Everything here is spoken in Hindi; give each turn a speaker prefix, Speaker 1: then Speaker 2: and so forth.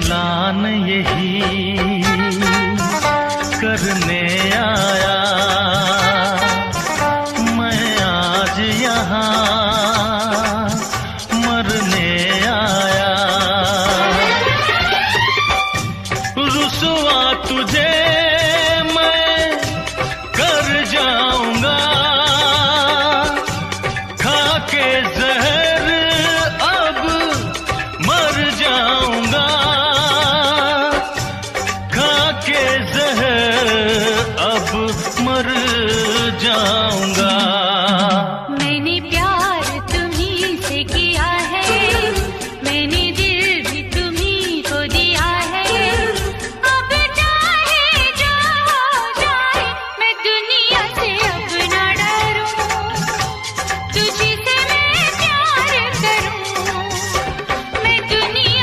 Speaker 1: ऐलान यही करने आया मैं आज यहाँ मरने आया। रुसवा तुझे